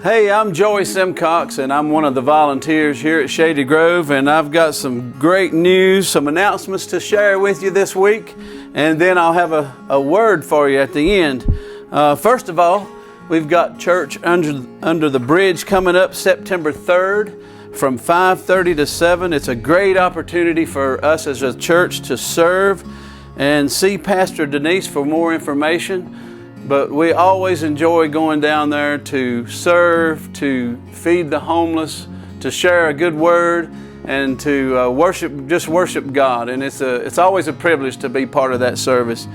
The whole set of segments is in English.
Hey, I'm Joey Simcox, and I'm one of the volunteers here at Shady Grove, and I've got some great news, some announcements to share with you this week, and then I'll have a word for you at the end. First of all, we've got Church Under the Bridge coming up September 3rd from 5:30 to 7. It's a great opportunity for us as a church to serve and see Pastor Denise for more information. But we always enjoy going down there to serve, to feed the homeless, to share a good word, and to worship God. And it's always a privilege to be part of that service.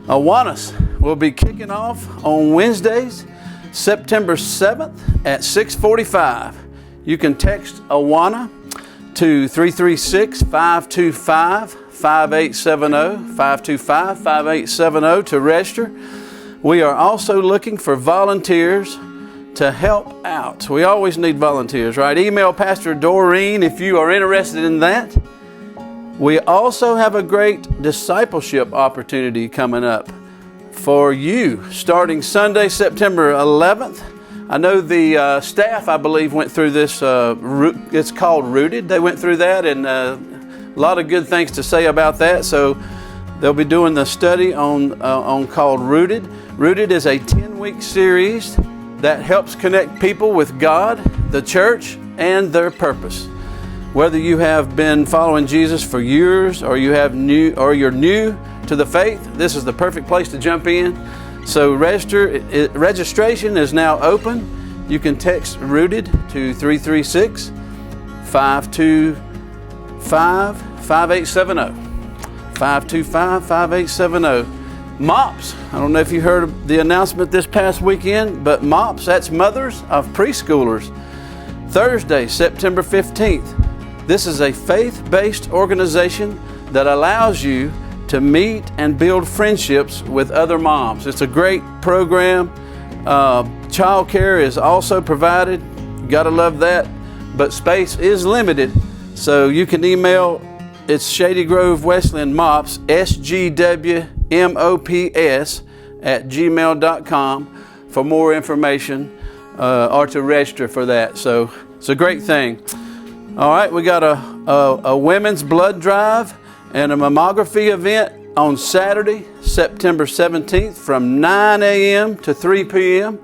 Awanas will be kicking off on Wednesdays, September 7th at 6:45. You can text Awana to 336-525-5870, 525-5870 to register. We are also looking for volunteers to help out. We always need volunteers, right? Email Pastor Doreen if you are interested in that. We also have a great discipleship opportunity coming up for you starting Sunday, September 11th. I know the staff, I believe, went through this. It's called Rooted. They went through that, and a lot of good things to say about that. So they'll be doing the study on called Rooted. Rooted is a 10-week series that helps connect people with God, the church, and their purpose. Whether you have been following Jesus for years or you're new to the faith, this is the perfect place to jump in. So registration is now open. You can text Rooted to 336-525-5870. 525-5870. MOPS, I don't know if you heard of the announcement this past weekend, but MOPS, that's Mothers of Preschoolers. Thursday, September 15th. This is a faith-based organization that allows you to meet and build friendships with other moms. It's a great program. Child care is also provided. You gotta love that, but space is limited. So you can email, it's Shady Grove Wesleyan MOPS, SGWMOPS@gmail.com for more information or to register for that. So it's a great thing. All right, we got a women's blood drive and a mammography event on Saturday, September 17th from 9 a.m. to 3 p.m.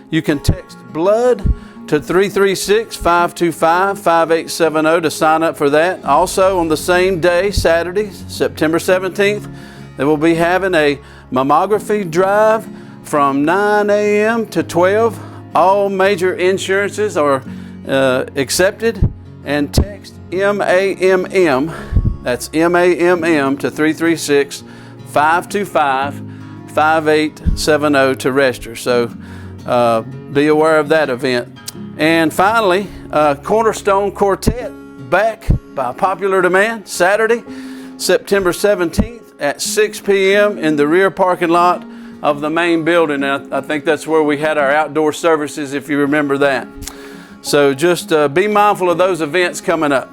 You can text BLOOD to 336-525-5870 to sign up for that. Also on the same day, Saturday, September 17th, they will be having a mammography drive from 9 a.m. to 12. All major insurances are accepted, and text MAMM, that's MAMM to 336-525-5870 to register. So be aware of that event. And finally, Cornerstone Quartet back by popular demand, Saturday, September 17th at 6 p.m. in the rear parking lot of the main building. And I think that's where we had our outdoor services, if you remember that. So just be mindful of those events coming up.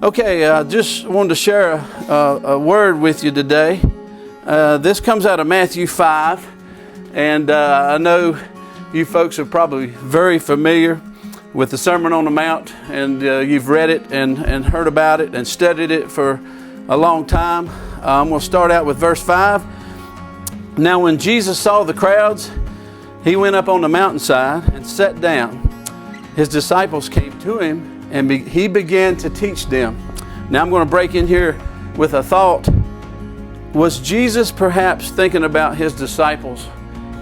Okay, I just wanted to share a word with you today. This comes out of Matthew 5, and I know you folks are probably very familiar with the Sermon on the Mount, and you've read it and heard about it and studied it for a long time. I'm going to start out with verse 5. Now when Jesus saw the crowds, he went up on the mountainside and sat down. His disciples came to him, and he began to teach them. Now I'm going to break in here with a thought. Was Jesus perhaps thinking about his disciples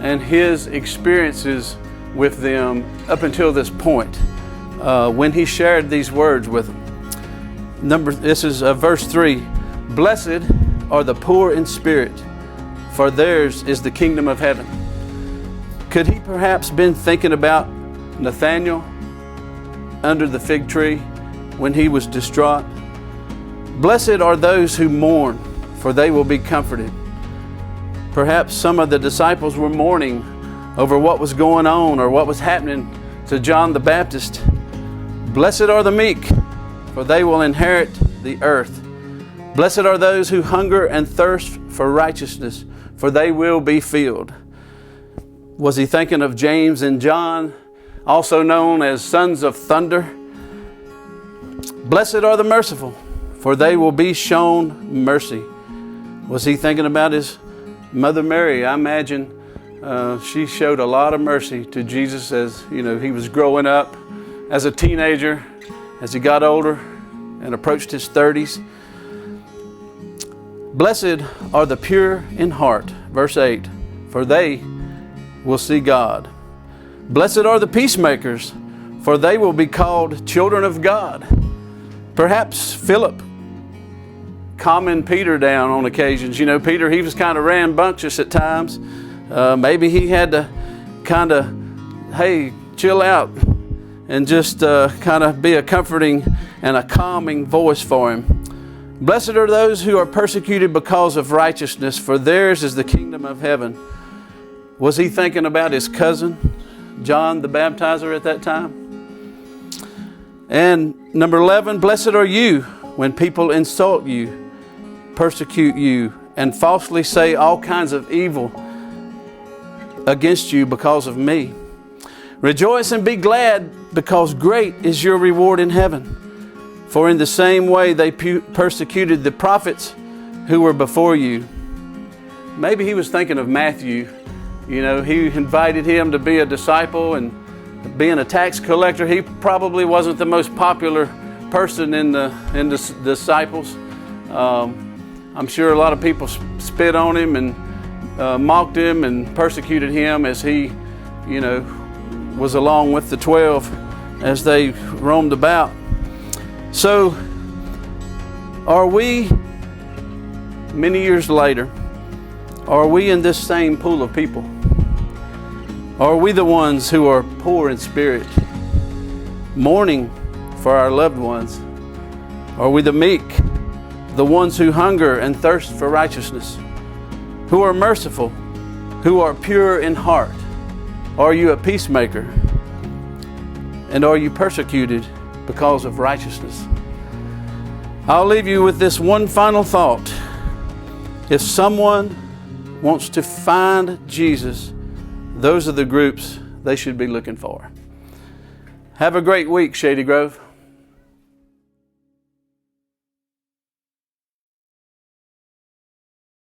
and his experiences with them up until this point when he shared these words with them? This is verse 3. Blessed are the poor in spirit, for theirs is the kingdom of heaven. Could he perhaps been thinking about Nathanael under the fig tree when he was distraught? Blessed are those who mourn, for they will be comforted. Perhaps some of the disciples were mourning over what was going on or what was happening to John the Baptist. Blessed are the meek, for they will inherit the earth. Blessed are those who hunger and thirst for righteousness, for they will be filled. Was he thinking of James and John also known as sons of thunder. Blessed are the merciful, for they will be shown mercy. Was he thinking about his Mother Mary? I imagine she showed a lot of mercy to Jesus as he was growing up as a teenager, as he got older and approached his 30s. Blessed are the pure in heart, verse 8, for they will see God. Blessed are the peacemakers, for they will be called children of God. Perhaps Philip calming Peter down on occasions. Peter, he was kind of rambunctious at times. Maybe he had to kind of, hey, chill out, and just kind of be a comforting and a calming voice for him. Blessed are those who are persecuted because of righteousness, for theirs is the kingdom of heaven. Was he thinking about his cousin, John the Baptizer, at that time? And number 11, blessed are you when people insult you, persecute you, and falsely say all kinds of evil against you because of me. Rejoice and be glad, because great is your reward in heaven. For in the same way they persecuted the prophets who were before you. Maybe he was thinking of Matthew. He invited him to be a disciple, and being a tax collector, he probably wasn't the most popular person in the disciples. I'm sure a lot of people spit on him and mocked him and persecuted him as he, was along with the 12 as they roamed about. So, are we, many years later, are we in this same pool of people? Are we the ones who are poor in spirit, mourning for our loved ones? Are we the meek, the ones who hunger and thirst for righteousness, who are merciful, who are pure in heart? Are you a peacemaker? And are you persecuted because of righteousness? I'll leave you with this one final thought. If someone wants to find Jesus, those are the groups they should be looking for. Have a great week, Shady Grove.